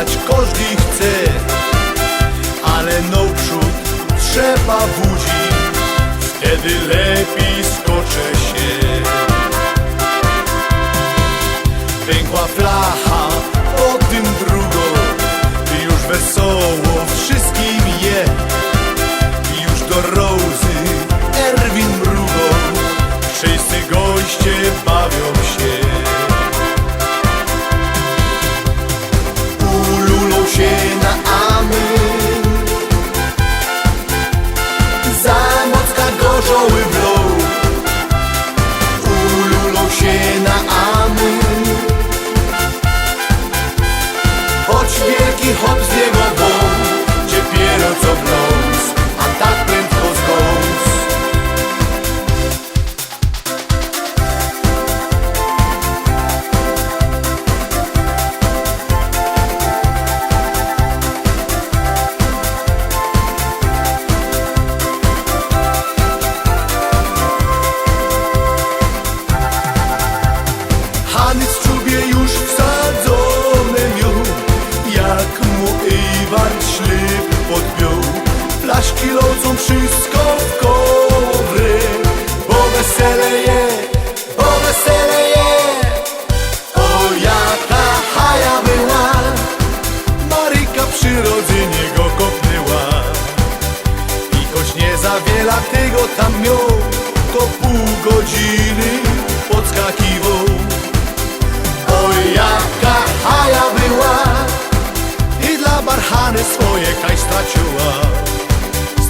skakać każdy chce, ale naprzód trzeba budzi, wtedy lepiej skoczę się. Pękła flacha, potem drugą, już wesoło wszystkim je. Już do Rozy Erwin mrugą, wszyscy goście bawią się. Ululą się na amen, za mocka gorzoły wlą. Ululą się na amen, choć wielki hop z niego wąs, dopiero co brąz, a tak prędko skąs. Hanyc czubie już wsadzone miał, jak mu Iwart ślub podpiął. Flaszki locą, wszystko w kowry, bo wesele je, bo wesele je. O jaka haja była, Maryjka przyrodzenie go kopnęła. I choć nie za wiele tego tam miał, to pół godziny podskakiwał. O jaka haja była, i dla barchany swoje kaj straciła.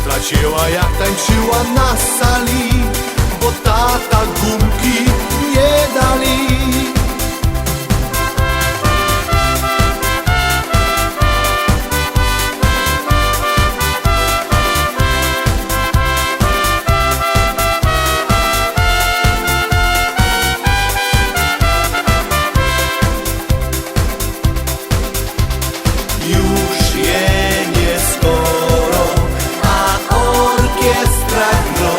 Straciła jak tańczyła na sali, bo tata gumki nie dali. Już je nie skoro, a orkiestra gro.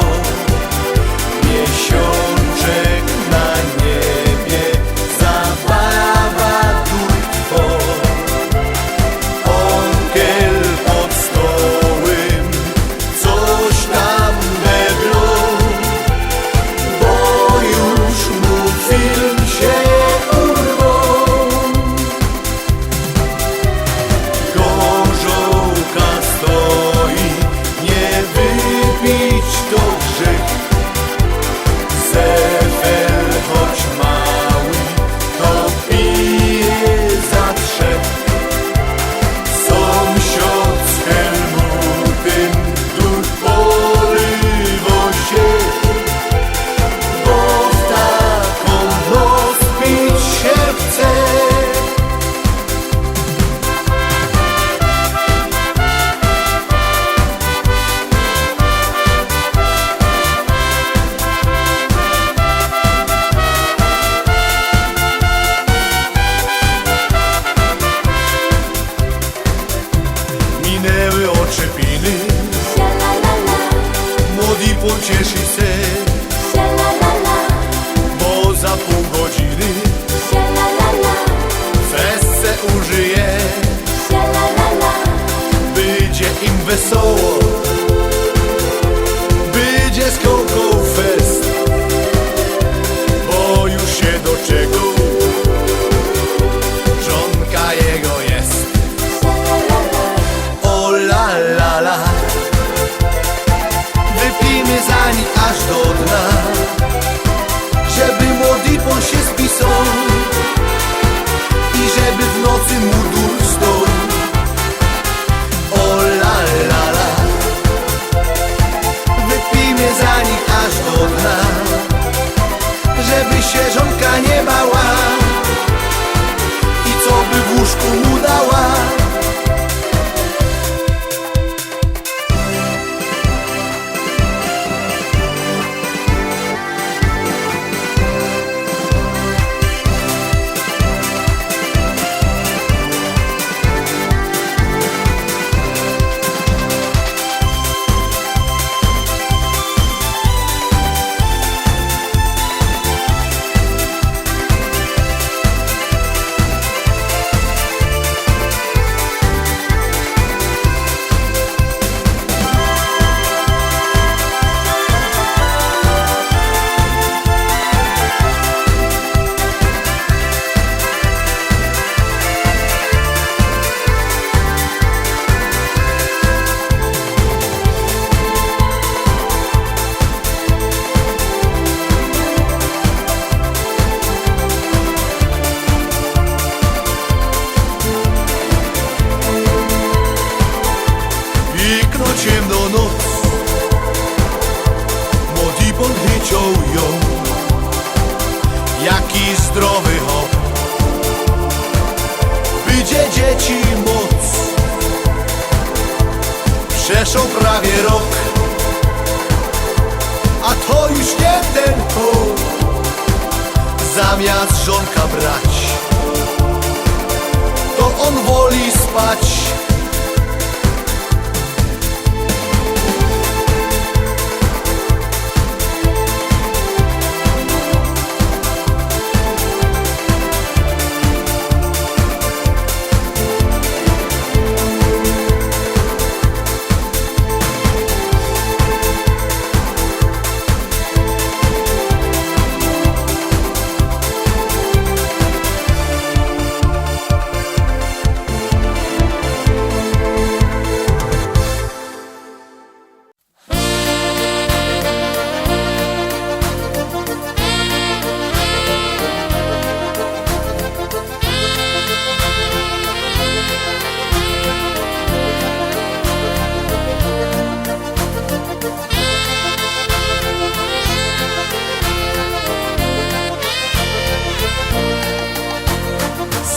właśnie ten chór zamiast żonka brać, to on woli spać.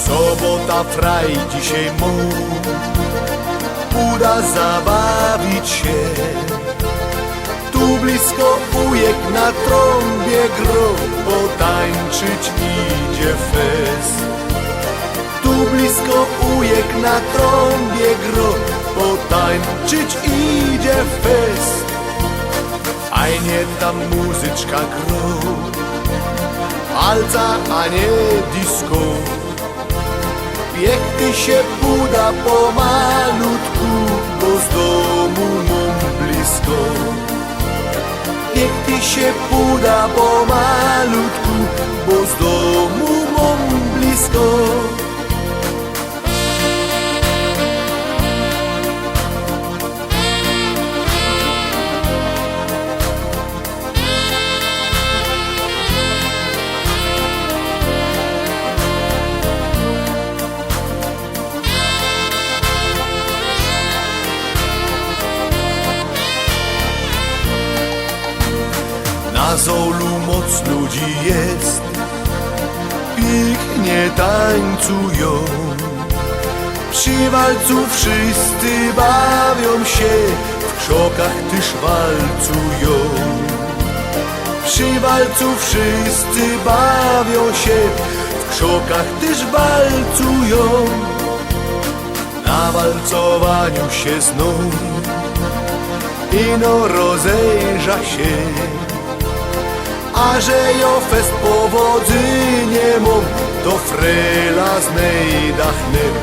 Sobota fraj dzisiaj mu uda zabawić się. Tu blisko ujek na trąbie gro, potańczyć idzie fez. Tu blisko ujek na trąbie gro, potańczyć idzie fez. Fajnie tam muzyczka gro, walca, a nie disco. Niech ty się buda pomalutku, bo z domu mam blisko. Niech ty się buda pomalutku, bo z domu mam blisko. Na Zolu moc ludzi jest, pięknie tańcują. Przy walcu wszyscy bawią się, w krzokach też walcują. Przy walcu wszyscy bawią się, w krzokach też walcują. Na walcowaniu się znów ino rozejrza się. A że jo fest powodzenie mam, to frela znajda chnem.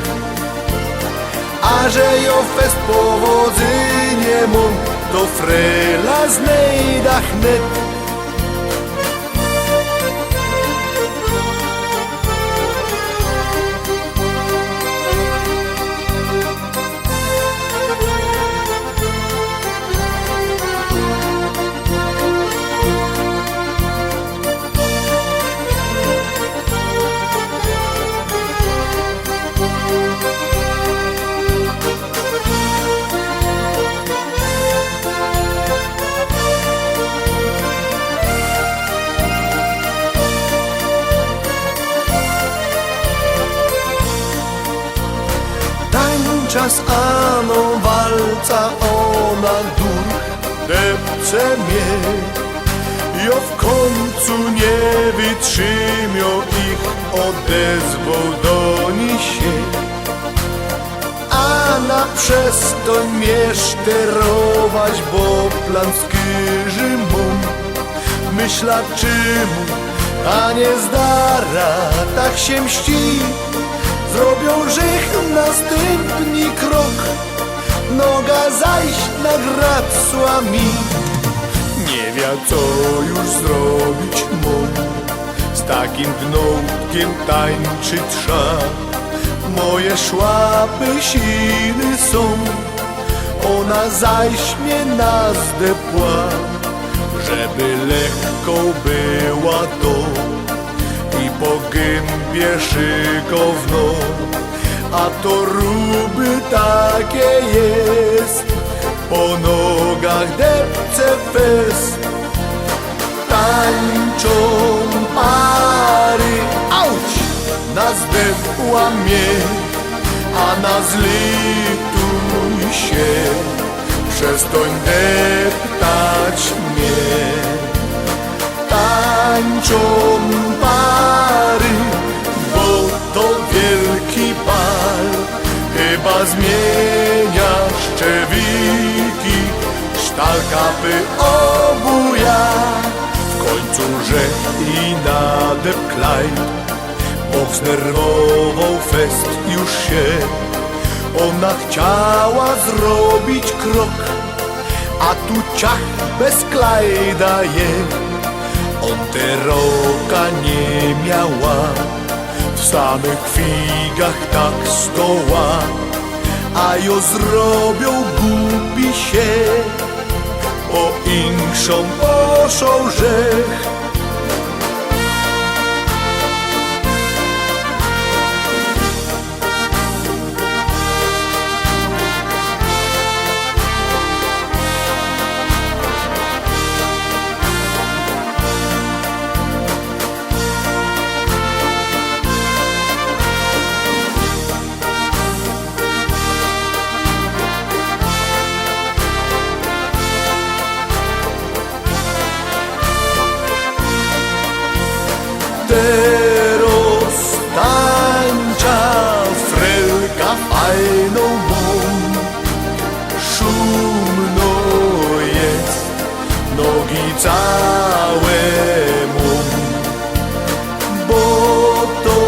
A że jo fest powodzenie mam, to frela znajda chnem. Czas ano walca, ona dur depce mnie. Jo w końcu nie wytrzymią ich, odezwą do nich się. A na przestoń mnie szterować, bo plan skyży mu. Myśla czemu, a nie zdara, tak się mści. Zrobią żych następny krok, noga zajść na gracła mi. Nie wie co już zrobić mam, z takim gnotkiem tańczyć trza. Moje szłapy siny są, ona zaś mnie nazdepła. Żeby lekką była to i po gębie szykowno, a to ruby takie jest, po nogach depce fest. Tańczą pary, auć, nazdepła mnie, a nazlituj się, przestań deptać mnie. tańczą pary, bo to wielki bal. Chyba zmienia szczewiki, sztalkapy obuja. W końcu rzekł i nadep Clyde, bo znerwował fest już się. Ona chciała zrobić krok, a tu ciach bez Clyda je. On roka nie miała, w samych figach tak stoła, a jo zrobią głupi się, bo inkszą poszą rzech. Teraz tańcza frelka fajną mą, szumno jest, nogi całe mum, bo to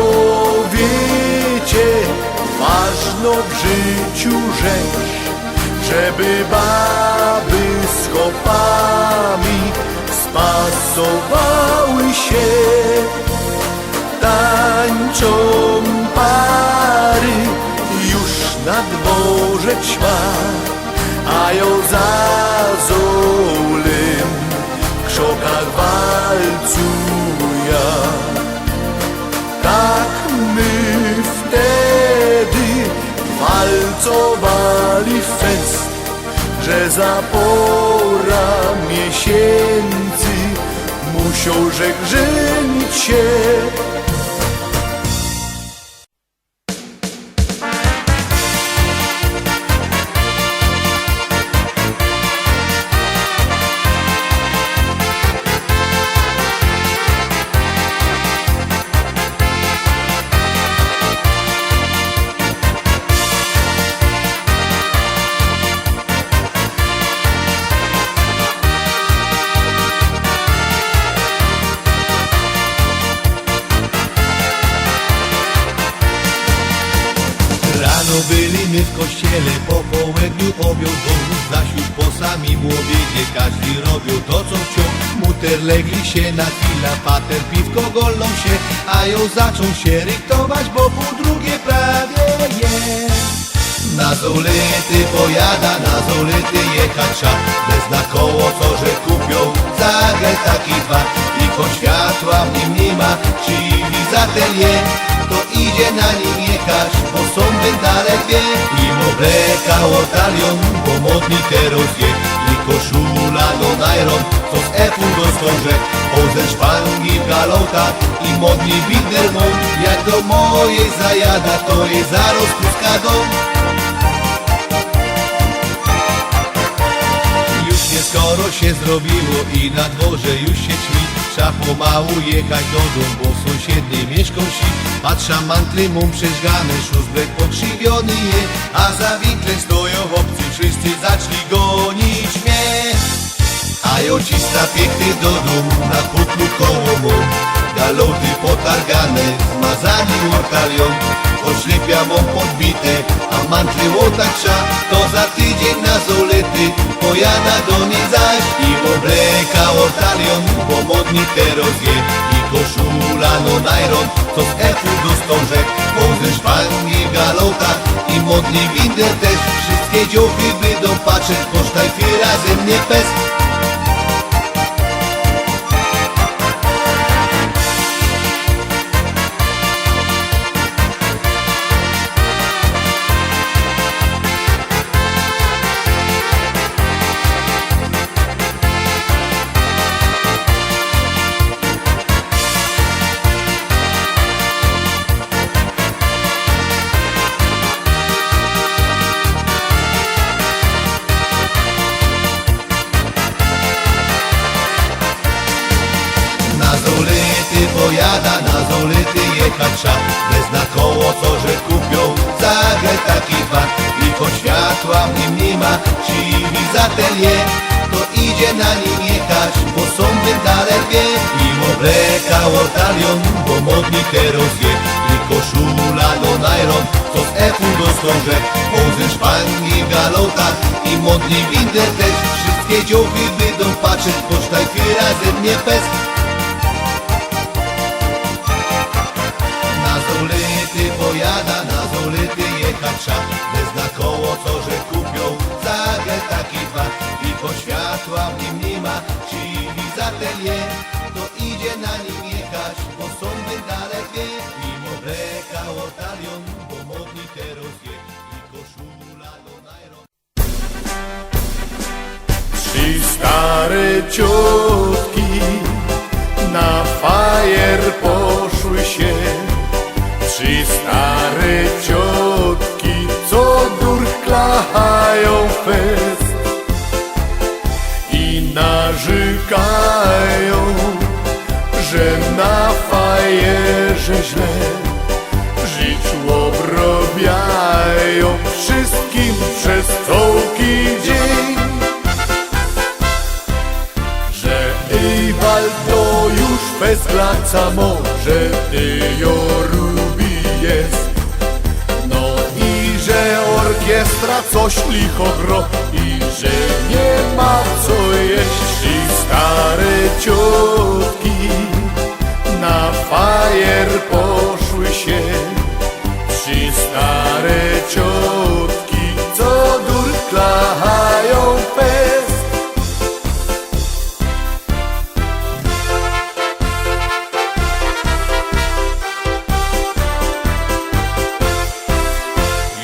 wiecie, ważno w życiu rzecz, żeby baby z chłopami spasowały się. Tańczą pary, już na dworze ćma, a ją za zolym w krzokach walcuja. Tak my wtedy walcowali fest, że za pora miesięcy musiał rzek żenić się. Byliśmy w kościele, po południu objął dom, zaś już po sami młodziedzie każdy robił to co chciał. Muter legli się na chwilę, pater piwko golną się, a ją zaczął się ryktować, bo pół drugie prawie jest. Na zolety pojada, na zolety jechać trzeba, bez na koło co że kupią, zagrać taki dwa. I choć światła w nim nie ma, cywilizator je, to idzie na nim jechać, bo są dalek wie. I obleka ortalion, bo modni teraz je, i koszula do najron, co z efu do stążek, ze szpangi w galotach i modni widermą. Jak do mojej zajada, to jest zaraz kuska dom. Skoro się zrobiło i na dworze już się ćmi, trzeba pomału jechać do domu, bo sąsiedni mieszką si. Patrza mantry mum przeżgane, szóstbek pokrzywiony je, a za winklem stoją chłopcy, wszyscy zaczęli gonić mnie. A jo cista piękny do domu, na puklu koło mą, galoty potargane, zmazani ortalion. Oślepia mą podbite, a mantry łotatrza, to za tydzień na zolety pojada do niej zaś. I obleka ortalion, bo modni teraz je, i koszula no najron, co z efu do stążek, ze szpangi w galotach i modni winder też. Wszystkie dziochy będą patrzeć, posztaj razem nie pes. pojada, na zolety jechać trzeba. Bez na koło, co że kupią, zagrać taki fan. I choć światła w nim nie ma, cywilizatel je, to idzie na nim jechać, bo sądy dalekie. Mimo bleka talion, bo modni teraz je. I koszula do nylon, co z efu do stążek. Pozy szpangi w galotach i modni winder też. Wszystkie dziołchy będą patrzeć, pocztajcie razem nie pes. Na zolety pojada, na zolety jechać trzeba. Bez na koło, co że kupią, zagrać taki fan. I po światła w nim nie ma, cywilizatel je, to idzie na nim jechać, bo sądy dalekie. Mimo bleka talion, bo modni teraz je. I koszula do nylon. Trzy stare ciotki na fajer poszły się. Trzy stare ciotki, co durchlają fest i narzekają, że na fajerze źle. Żyć obrobiają wszystkim przez cały dzień. Że Ewald to już fest glaca może, ty ją lubi jest. No i że orkiestra coś licho gro i że nie ma co jeść. I stare ciotki na fajer poszły się. Trzy stare ciotki, co durchlają fest.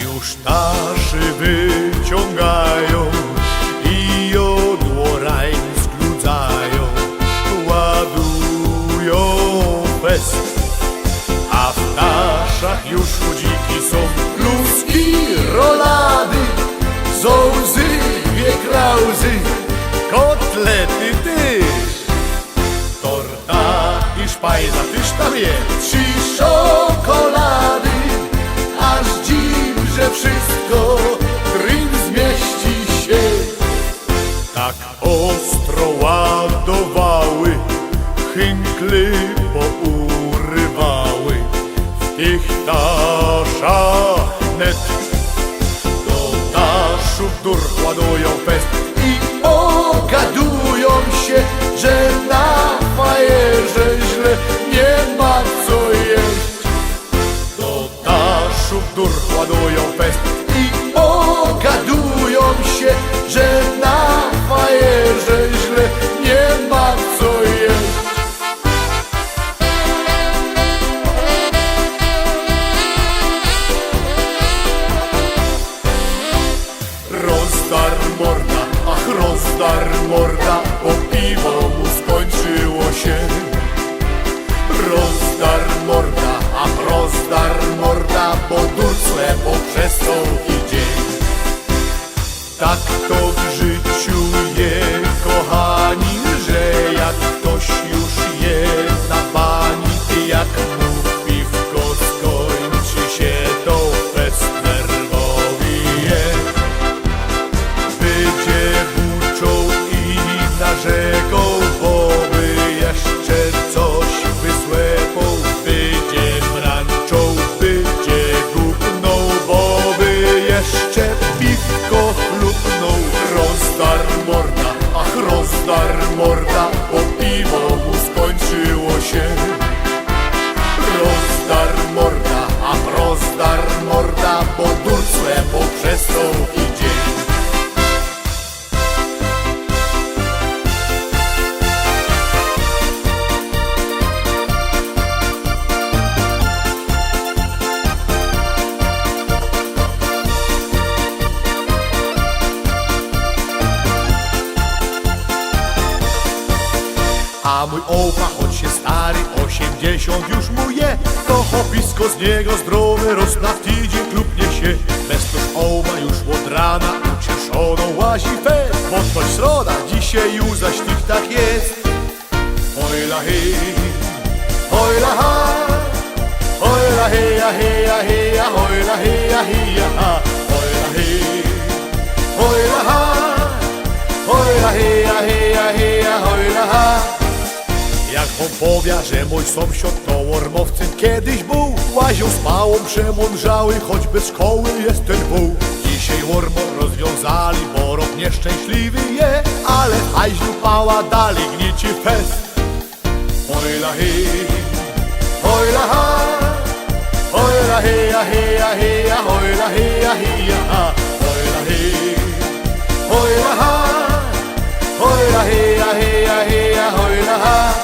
Już taszy wyciągają i jodłorajn zgludzają. Ładują fest, a w taszach już chodziki są. Kluski, rolady, zołzy, dwie krauzy, kotlety też. Torta i szpajza tyż tam jest. Trzy czekolady, aż dziw, że wszystko grym zmieści się. Tak ostro ładowały, chynkly pourywały w tych taszach net. Do taszów durchładują fest i ogadują się, że na fajerze źle, nie ma co jeść. Do taszów durchładują fest i ogadują się, że na fajerze źle, nie ma co jeść. Rozdar morda, ach rozdar morda, bo piwo mu skończyło się. Rozdar morda, ach rozdar morda, bo durcle poprzez cały dzień. Tak to w życiu je, kochani, że jak ktoś już je na bani, jak mu piwko skończy się, to fest nerwowy je. Będzie buczą i narzekał, bo by jeszcze coś wysłepą. Będzie branczą, będzie gupną, bo by jeszcze piwko lupną. Rozdar morda, ach rozdar morda, bo piwo mu skończyło się. Rozdar morda, ach rozdar morda, bo durcle poprzez cały dzień. A mój opa, choć się stary, 80 już mu je, to hopisko z niego zdrowy roz na tydzień klub niesie. Bez toż opa już od rana ucieszoną łazi fest, bo toś środa, dzisiaj już zaś tych tak jest. Oj la hej, hojla ha, hojla heja, heja, heja, hojla heja, heja, ha, hojla hej, hojla ha, hojla heja, heja, heja, hojla ha. Jak wam powie, że mój sąsiad to ormowcem kiedyś był, łaził z pałą przemądrzały, choć bez szkoły jest ten wół. Dzisiaj ormo rozwiązali, bo rok nieszczęśliwy je, ale w hajźlu pała dalej gnieci fest. Hojla hej, hojla ha, hojla heja, heja, heja, hojla heja, heja, ha, hojla hej, hojla ha, hojla heja, heja, heja, hojla ha.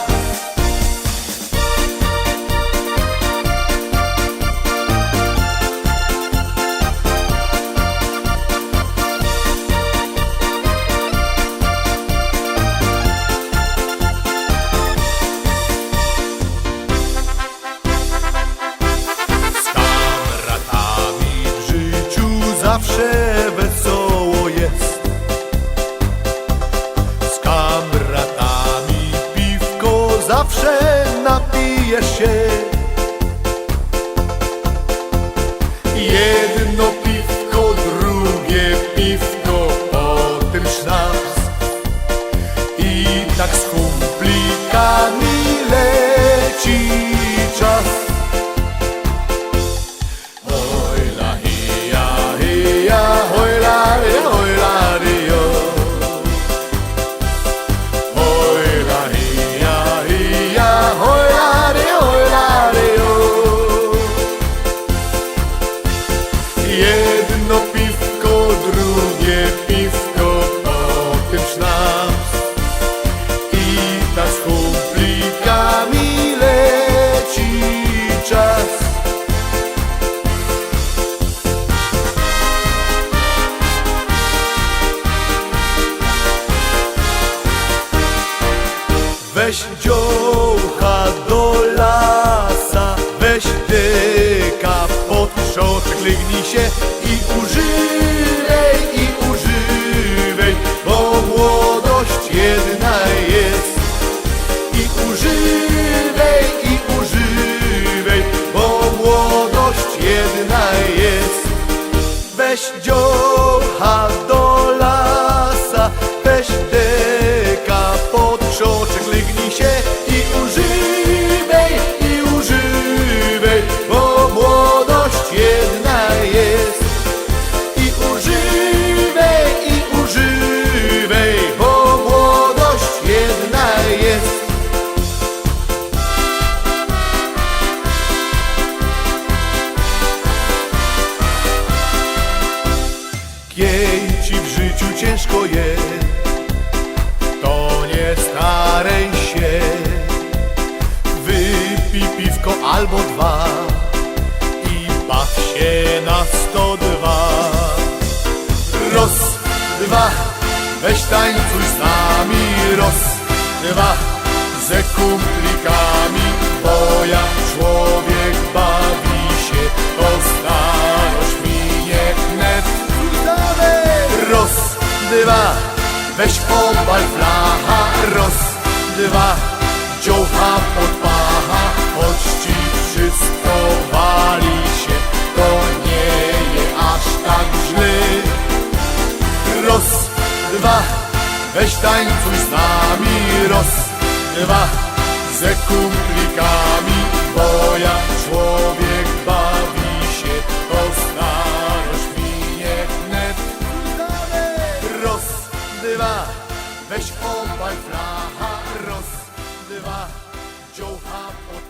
Zawsze wesoło jest, z kamratami piwko zawsze napijesz się. Jedno piwko, drugie piwko, potem sznaps i tak z kumplikami leci czas. Jedno piwko, drugie piwko, potem sznaps i tak z kumplikami leci czas. Weź dziołcha do lasa, weź deka pod krzoczek, lygnij się i używaj, bo młodość jedna jest. I używaj, bo młodość jedna jest. Weź dziołcha do lasa, weź deka pod krzoczek, lygnij się i używaj, bo młodość jedna jest. I używaj, bo młodość jedna jest. Jej ci w życiu ciężko jest, to nie starej się. Wypij piwko albo dwa i baw się na 102. Raz, dwa, weź tańcuj z nami. Raz, dwa, ze kumplikami, bo jak człowiek bawi się, to starość minie wnet. Raz, dwa, weź obal flacha. Raz, dwa, dziołcha pod pacha, choć ci wszystko wali się, to nie je aż tak źle. Raz, dwa, weź tańcuj z nami. Raz, dwa, ze kumplikami, bo jak człowiek bawi się, to starość minie wnet. Raz, dwa, weź obal flacha. Raz, dwa, dziołcha pod